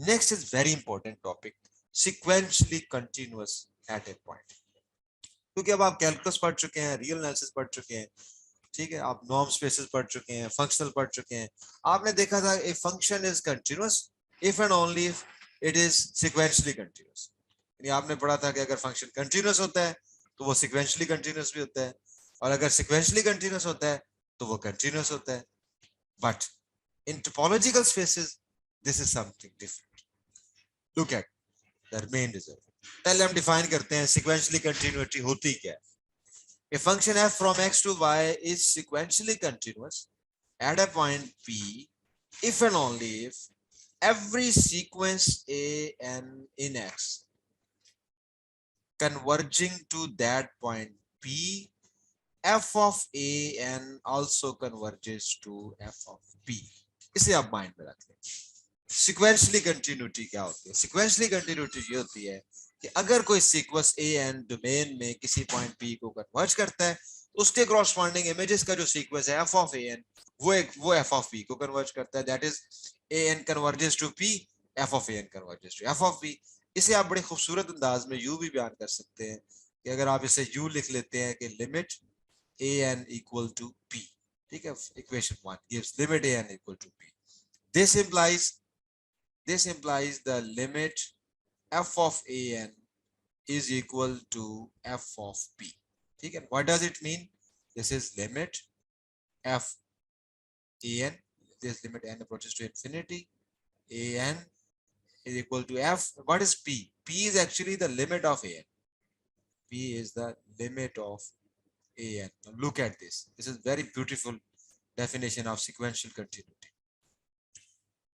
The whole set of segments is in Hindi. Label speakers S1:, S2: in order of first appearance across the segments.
S1: Next is very important topic, sequentially continuous at a point. क्योंकि अब आप कैलकुलस पढ़ चुके हैं, रियल एनालिसिस पढ़ चुके हैं, ठीक है, आप नॉर्म स्पेसेस पढ़ चुके हैं, फंक्शनल पढ़ चुके हैं। आपने देखा था a function is continuous if and only if it is sequentially continuous. यानी आपने पढ़ा था कि अगर फंक्शन कंटिन्यूअस होता है तो वो सिक्वेंशली कंटिन्यूअस भी होता है, और अगर सिक्वेंशली कंटिन्यूअस होता है तो वो कंटिन्यूअस होता है। But in topological spaces this is something different. Look at the main result. पहले हम डिफाइन करते हैं सिक्वेंशली कंटिन्यूटी होती क्या है। A function f from x to y is sequentially continuous at a point P if and only if every sequence a n in x converging to that point P, f of a n also converges to f of p. इसे आप माइंड में रख लें। सिक्वेंशली कंटिन्यूटी क्या होती है? सिक्वेंशली कंटिन्यूटी ये होती है कि अगर कोई सीक्वेंस ए एन डोमेन में किसी पॉइंट पी को कन्वर्ज करता है, उसके क्रॉसपॉन्डिंग इमेजेस का जो सीक्वेंस है एफ ऑफ ए एन, वो एफ ऑफ पी को कन्वर्ज करता है। That is A N converges to P, F of A N converges to F of P. इसे आप बड़े खूबसूरत अंदाज में यू भी बयान कर सकते हैं कि अगर आप इसे यू लिख लेते हैं कि limit A N equal to P, ठीक है, equation 1 gives limit A N equal to P. This implies the limit f of a n is equal to f of p. ठीक है, what does it mean? This is limit f a n, this limit n approaches to infinity, a n is equal to f. What is p? P is actually the limit of a n. P is the limit of a n. Now look at this. This is very beautiful definition of sequential continuity.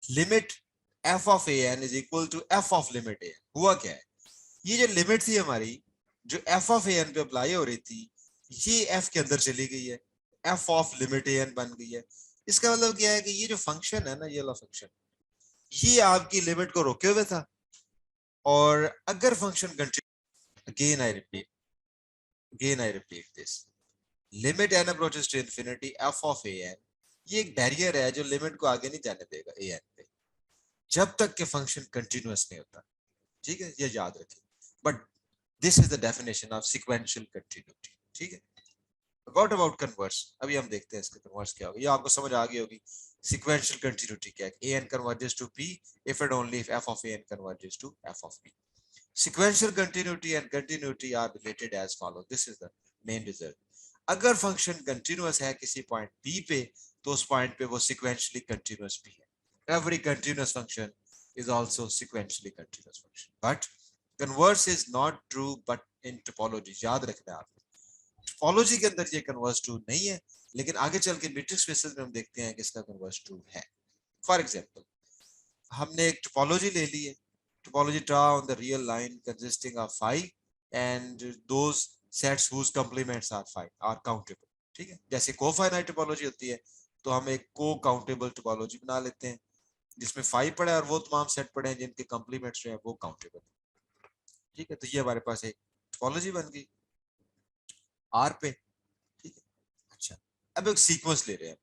S1: Limit f of a n is equal to f of limit a n. हुआ क्या है? ये जो लिमिट थी हमारी, जो एफ ऑफ ए एन पे अप्लाई हो रही थी, ये एफ के अंदर चली गई है, F of limit A N बन गई है। इसका मतलब क्या है कि ये जो फंक्शन है ना, ये वाला फंक्शन, ये आपकी लिमिट को रोके हुए था। और अगर function continue, again I repeat this, limit N approaches to infinity F of A N, ये एक बैरियर है जो लिमिट को आगे नहीं जाने देगा ए एन पे, जब तक के फंक्शन कंटिन्यूअस नहीं होता। ठीक है, ये याद रखिए। But this is the definition of sequential continuity. ठीक है, व्हाट अबाउट कन्वर्स? अभी हम देखते हैं इसका कन्वर्स क्या होगा। ये आपको समझ आ गई होगी सीक्वेंशियल कंटिन्यूटी क्या है। A N converges to P if and only if F of A N converges to F of P. Sequential continuity and continuity are related as follow. This is the main result. अगर फंक्शन कंटिन्यूअस है किसी पॉइंट पी पे, तो उस पॉइंट पे वो सीक्वेंशियली कंटिन्यूअस भी है। Every continuous function is also sequentially continuous function, but converse is not true but in topology। याद रखना है आपने, टोपोलॉजी के अंदर ये कन्वर्स ट्रू नहीं है, लेकिन आगे चल के मैट्रिक्स स्पेसेस में हम देखते हैं कि इसका कन्वर्स ट्रू है। फॉर एग्जांपल, हमने एक टोपोलॉजी ले ली है, topology draw on the real line consisting of 5 and those sets whose complements are 5 are countable। ठीक है, जैसे कोफाइनाइट टोपोलॉजी होती है, तो हम एक को काउंटेबल टोपोलॉजी बना लेते हैं जिसमें 5 पड़े और वो तमाम सेट पड़े हैं जिनके कॉम्प्लीमेंट्स जो है वो काउंटेबल। ठीक है, तो ये हमारे पास एक टोपोलॉजी बन गई आर पे। ठीक है, अच्छा, अब एक सीक्वेंस ले रहे हैं।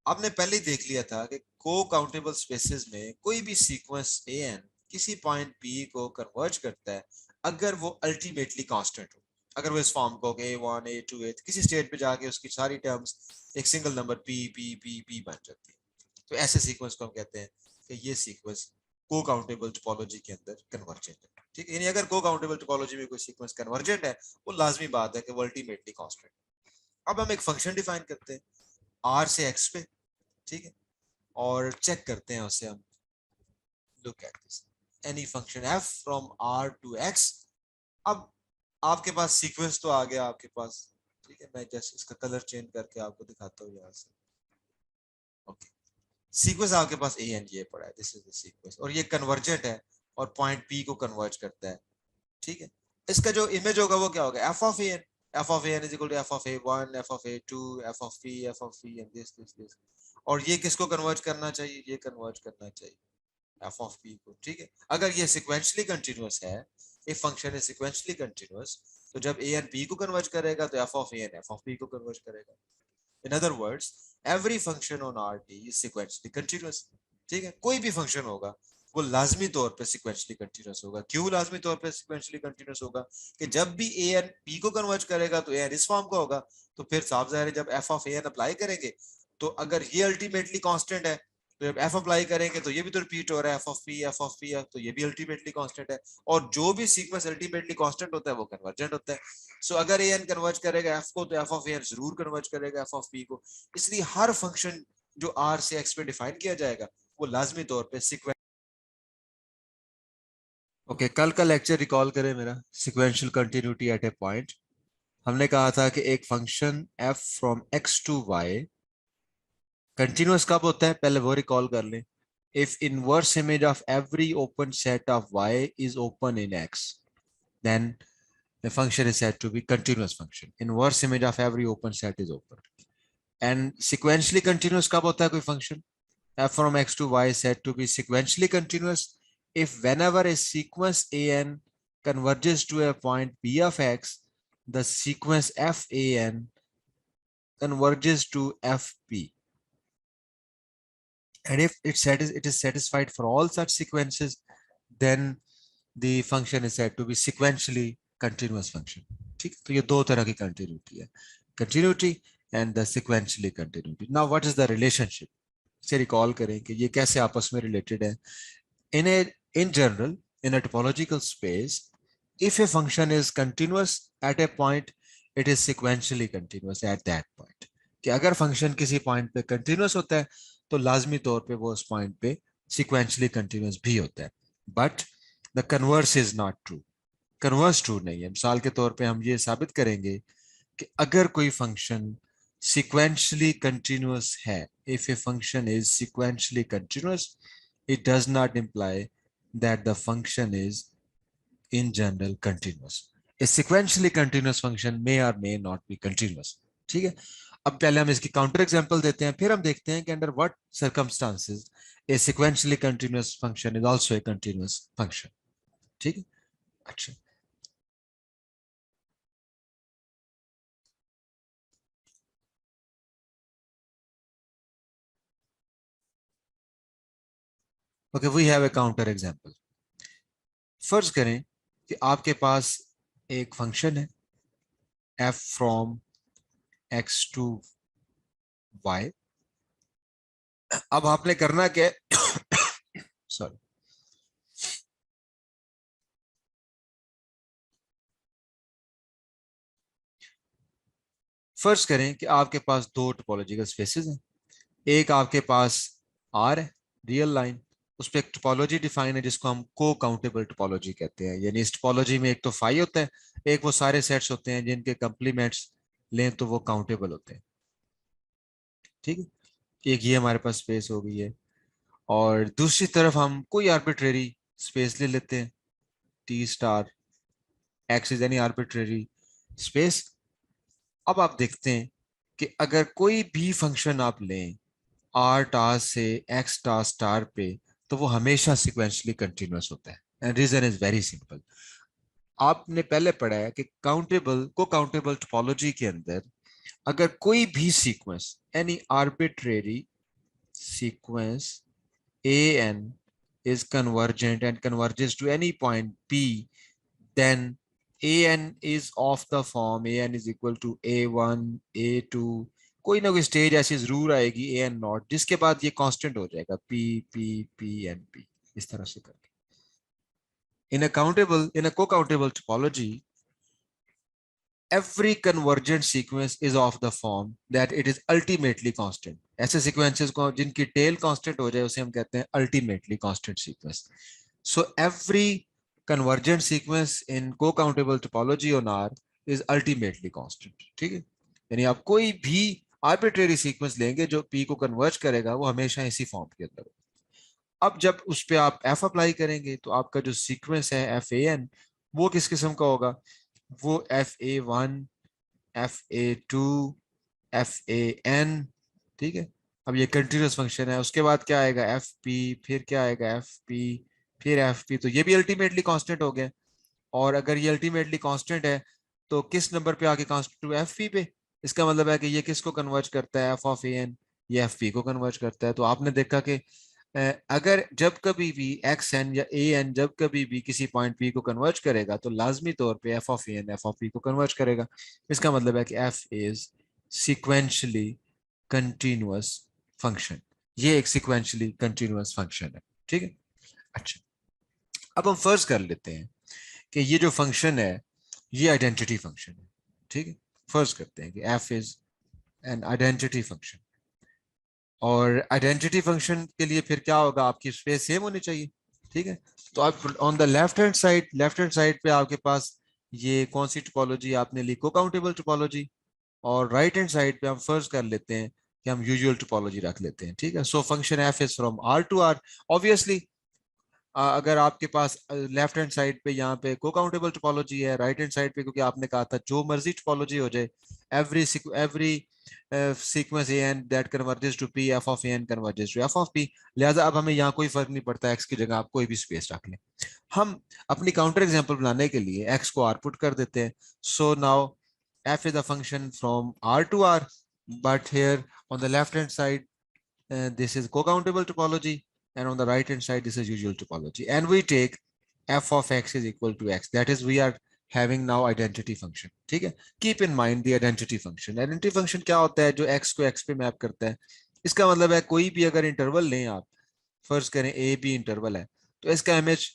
S1: आपने पहले ही देख लिया था कि को काउंटेबल स्पेसेस में कोई भी सीक्वेंस ए एन किसी पॉइंट पी को कन्वर्ज करता है अगर वो अल्टीमेटली कांस्टेंट हो। अगर वो इस फॉर्म को a1 a2 a किसी स्टेट पे जाके उसकी सारी टर्म्स एक single number p p p p बन जाती है, तो ऐसे सीक्वेंस को हम कहते हैं कि ये सीक्वेंस को काउंटेबल टोपोलॉजी के अंदर कन्वर्जेंट है। ठीक है, यानी अगर को काउंटेबल टोपोलॉजी में कोई सीक्वेंस कन्वर्जेंट है, वो लाजमी बात है कि वो अल्टीमेटली कांस्टेंट। अब हम एक फंक्शन डिफाइन करते हैं r से x पे, ठीक है, और चेक करते हैं उससे हम। Look at this, any function f from r to x। अब आपके पास सीक्वेंस तो आ गया आपके पास। ठीक है, मैं जस्ट इसका कलर चेंज करके आपको दिखाता हूँ यहाँ से। ओके, सीक्वेंस आपके पास ए एन ये पड़ा है, दिस इज द सीक्वेंस, और ये कन्वर्जेंट है और पॉइंट पी को कन्वर्ज करता है। ठीक है, इसका जो इमेज होगा वो क्या होगा, F of A N. F of A N is equal to F of A one, F of A two, F of P, F of P and this this this. और ये किसको कन्वर्ज करना चाहिए? ये कन्वर्ज करना चाहिए एफ ऑफ पी को। ठीक है, अगर ये सिक्वेंशली कंटिन्यूअस है, एक फंक्शन इज सिक्वेंशली कंटिन्यूअस, तो जब ए एन पी को कन्वर्ज करेगा तो F of A N F of P को कन्वर्ज करेगा। In other words, every function on RT is sequentially continuous। ठीक है, कोई भी फंक्शन होगा वो लाजमी तौर पे सिक्वेंशली कंटिन्यूस होगा। क्यों लाजमी तौर पे सिक्वेंशली कंटिन्यूस होगा? कि जब भी ए एन पी को कन्वर्ज करेगा तो ए एन इस फॉर्म का होगा, तो फिर साफ जाहिर है जब F of A N apply करेंगे तो अगर ये अल्टीमेटली कांस्टेंट है तो जब एफ अप्लाई करेंगे तो ये भी तो रिपीट हो रहा है, एफ ऑफ पी है तो ये भी अल्टीमेटली कांस्टेंट है। और जो भी सीक्वेंस अल्टीमेटली कांस्टेंट होता है वो कन्वर्जेंट होता है। सो अगर ए एन कन्वर्ज करेगा एफ को तो एफ ऑफ ए एन जरूर कन्वर्ज करेगा एफ ऑफ पी को। इसलिए हर फंक्शन जो आर से एक्स पे डिफाइन किया जाएगा वो लाजमी तौर पे सीक्वेंस। ओके, कल का लेक्चर रिकॉल करें मेरा, sequential continuity at a point. हमने कहा था कि एक function F from X to Y continuous कब होता है, पहले वो रिकॉल कर लें। If inverse image of every open set of Y is open in X, then the function is said to be continuous function. Inverse image of every open set is open. And sequentially continuous कब होता है कोई function? F from x to y is said to be sequentially continuous if whenever a sequence an converges to a point b of x, the sequence fan converges to fp. And if it is satisfied for all such sequences, then the function is said to be sequentially continuous function. ठीक, तो ये दो तरह की continuity है, continuity and the sequentially continuity. Now what is the relationship? से recall करें कि ये कैसे आपस में related है. In general, in a topological space, if a function is continuous at a point, it is sequentially continuous at that point. कि अगर function किसी point पे continuous होता है तो लाजमी तौर पे वो उस point पे sequentially continuous भी होता है. But the converse is not true. Converse true नहीं है. मिसाल के तौर पे हम ये साबित करेंगे कि अगर कोई function sequentially continuous है, if a function is sequentially continuous, it does not imply that the function is in general continuous. A sequentially continuous function may or may not be continuous. ठीक है, अब पहले हम इसकी काउंटर एग्जांपल देते हैं, फिर हम देखते हैं कि under what circumstances a sequentially continuous function is also a continuous function. ठीक है, अच्छा okay, we have a counter example. फर्ज करें कि आपके पास एक फंक्शन है f from x to y. अब आपने करना क्या है सॉरी, फर्ज करें कि आपके पास दो टोपोलॉजिकल स्पेसेस हैं. एक आपके पास आर है, रियल लाइन, उस पर एक टोपोलॉजी डिफाइन है जिसको हम को काउंटेबल टोपोलॉजी कहते हैं. यानी इस टोपोलॉजी में एक तो फाई होता है, एक वो सारे सेट्स होते हैं जिनके कंप्लीमेंट्स लें तो वो काउंटेबल होते हैं. ठीक है, एक ये हमारे पास स्पेस हो गई है. और दूसरी तरफ हम कोई आर्बिट्रेरी स्पेस ले लेते हैं, T star x is any arbitrary space. अब आप देखते हैं कि अगर कोई भी फंक्शन आप लें आर टार से एक्स टार स्टार पे, तो वो हमेशा सिक्वेंशली कंटिन्यूअस होता है. And reason is very simple. आपने पहले पढ़ा है कि काउंटेबल को काउंटेबल टोपोलॉजी के अंदर अगर कोई भी sequence, any arbitrary sequence A N is convergent and converges to any point P, then an is of the form an is equal to a1 a2. कोई ना कोई स्टेज ऐसी जरूर आएगी ए एन नॉट जिसके बाद ये कांस्टेंट हो जाएगा P P P and P, इस तरह से करके. इन अ को-काउंटेबल topology every convergent sequence is of the form that it is ultimately constant. ऐसे सीक्वेंसेस को जिनकी टेल कांस्टेंट हो जाए उसे हम कहते हैं ultimately constant sequence. So every convergent sequence in co-countable topology on R is ultimately constant. ठीक है, यानी आप कोई भी arbitrary sequence लेंगे जो P को converge करेगा वो हमेशा इसी फॉर्म के अंदर. अब जब उस पे आप F अप्लाई करेंगे तो आपका जो सीक्वेंस है FAN वो किस किस्म का होगा? वो FA1 FA2 FAN. ठीक है, अब ये कंटिन्यूस फंक्शन है. उसके बाद क्या आएगा FP, फिर क्या आएगा FP, फिर FP. तो ये भी अल्टीमेटली कांस्टेंट हो गया. और अगर ये अल्टीमेटली कांस्टेंट है तो किस नंबर पे आके कांस्टेंट FP पे. इसका मतलब है कि ये किसको कन्वर्ज करता है, F ऑफ AN, ये FP को कन्वर्ज करता है. तो आपने देखा कि अगर जब कभी भी एक्स एन या ए एन जब कभी भी किसी पॉइंट पी को कन्वर्ज करेगा तो लाजमी तौर पे F of A N F of P को कन्वर्ज करेगा। इसका मतलब है कि F is sequentially continuous function. ये एक सिक्वेंशली कंटिन्यूअस फंक्शन है, ठीक है। अच्छा, अब हम फर्ज कर लेते हैं कि ये जो फंक्शन है ये आइडेंटिटी फंक्शन है, ठीक है। फर्ज करते हैं कि F is an identity function, और आइडेंटिटी फंक्शन के लिए फिर क्या होगा, आपकी स्पेस सेम होनी चाहिए, ठीक है। तो आप on the left hand side पे आपके पास ये कौन सी टोपोलॉजी आपने ली, को काउंटेबल टोपोलॉजी। और राइट हैंड साइड पे हम फर्ज कर लेते हैं कि हम यूजुअल टोपोलॉजी रख लेते हैं, ठीक है। So function F is from R to R. Obviously अगर आपके पास लेफ्ट हैंड साइड पे यहाँ पे को काउंटेबल टोपोलॉजी है, राइट हैंड साइड पे क्योंकि आपने कहा था जो मर्जी टोपोलॉजी हो जाए, every every sequence A N that converges to P F of A N converges to F of P. लिहाजा अब हमें यहाँ कोई फर्क नहीं पड़ता, एक्स की जगह आप कोई भी स्पेस रख लें। हम अपनी काउंटर एग्जांपल बनाने के लिए एक्स को आर पुट कर देते हैं। So now F is a function from R to R, but here on the left hand side this is co-countable topology, and on the right hand side this is usual topology, and we take f of x is equal to x, that is we are having now identity function, ठीक है। keep in mind the identity function क्या होता है, जो x को x पे मैप करता है। इसका मतलब है कोई भी अगर इंटरवल लें आप, फर्ज करें ए बी इंटरवल है, तो इसका इमेज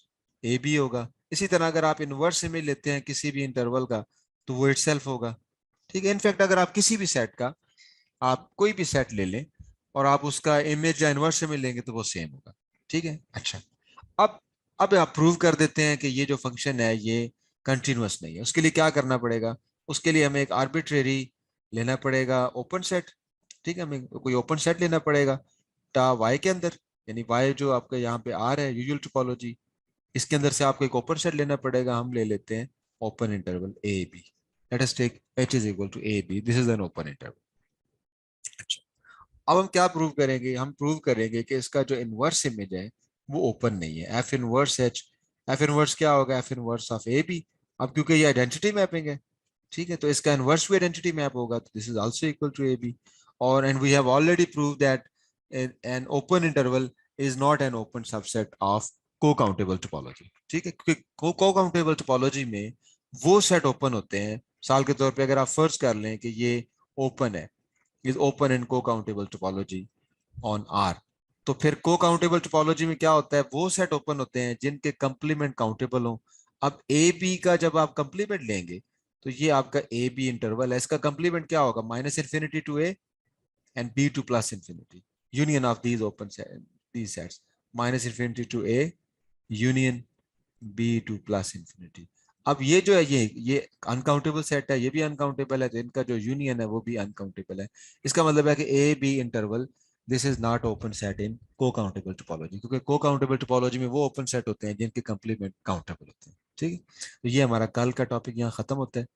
S1: ए बी होगा। इसी तरह अगर आप इनवर्स इमेज लेते हैं किसी भी इंटरवल का तो वो इटसेल्फ होगा, ठीक है। इनफैक्ट अगर आप किसी भी सेट का, आप कोई भी सेट ले लें और आप उसका इमेज या इनवर्स में लेंगे तो वो सेम होगा, ठीक है। अच्छा, अब अब आप प्रूव कर देते हैं कि ये जो फंक्शन है ये कंटिन्यूअस नहीं है। उसके लिए क्या करना पड़ेगा, उसके लिए हमें एक आर्बिट्रेरी लेना पड़ेगा ओपन सेट, ठीक है। हमें कोई ओपन सेट लेना पड़ेगा टा वाई के अंदर, यानी वाई जो आपका यहाँ पे आर है यूजुअल टोपोलॉजी, इसके अंदर से आपको एक ओपन सेट लेना पड़ेगा। हम ले लेते हैं open interval A B, let us take H is equal to A B, this is an open interval. अब हम क्या प्रूव करेंगे, हम प्रूव करेंगे कि इसका जो इनवर्स इमेज है वो ओपन नहीं है, F inverse H. F inverse क्या होगा, F inverse of A B. अब क्योंकि ये आइडेंटिटी मैपिंग है, ठीक है, तो इसका इनवर्स भी आइडेंटिटी मैप होगा, तो this is also equal to A B. और and we have already prove that an open interval is not an open subset of co countable topology, ठीक है। क्योंकि को काउंटेबल टोपोलॉजी में वो सेट ओपन होते हैं, साल के तौर पे अगर आप फर्ज कर लें कि ये ओपन है, is open in co-countable topology on R, तो फिर को काउंटेबल टोपोलॉजी में क्या होता है, वो सेट ओपन होते हैं जिनके कंप्लीमेंट काउंटेबल हो। अब ए बी का जब आप कंप्लीमेंट लेंगे तो ये आपका ए बी इंटरवल है, इसका कंप्लीमेंट क्या होगा, minus infinity to A and B to plus infinity, union of these open these sets, minus infinity to A union B to plus infinity. अब ये जो है ये अनकाउंटेबल सेट है, ये भी अनकाउंटेबल है, तो इनका जो यूनियन है वो भी अनकाउंटेबल है। इसका मतलब है कि A B interval this is not open set in co countable topology, क्योंकि को काउंटेबल टोपोलॉजी में वो ओपन सेट होते हैं जिनके कंप्लीमेंट काउंटेबल होते हैं, ठीक है। तो ये हमारा कल का टॉपिक यहाँ खत्म होता है।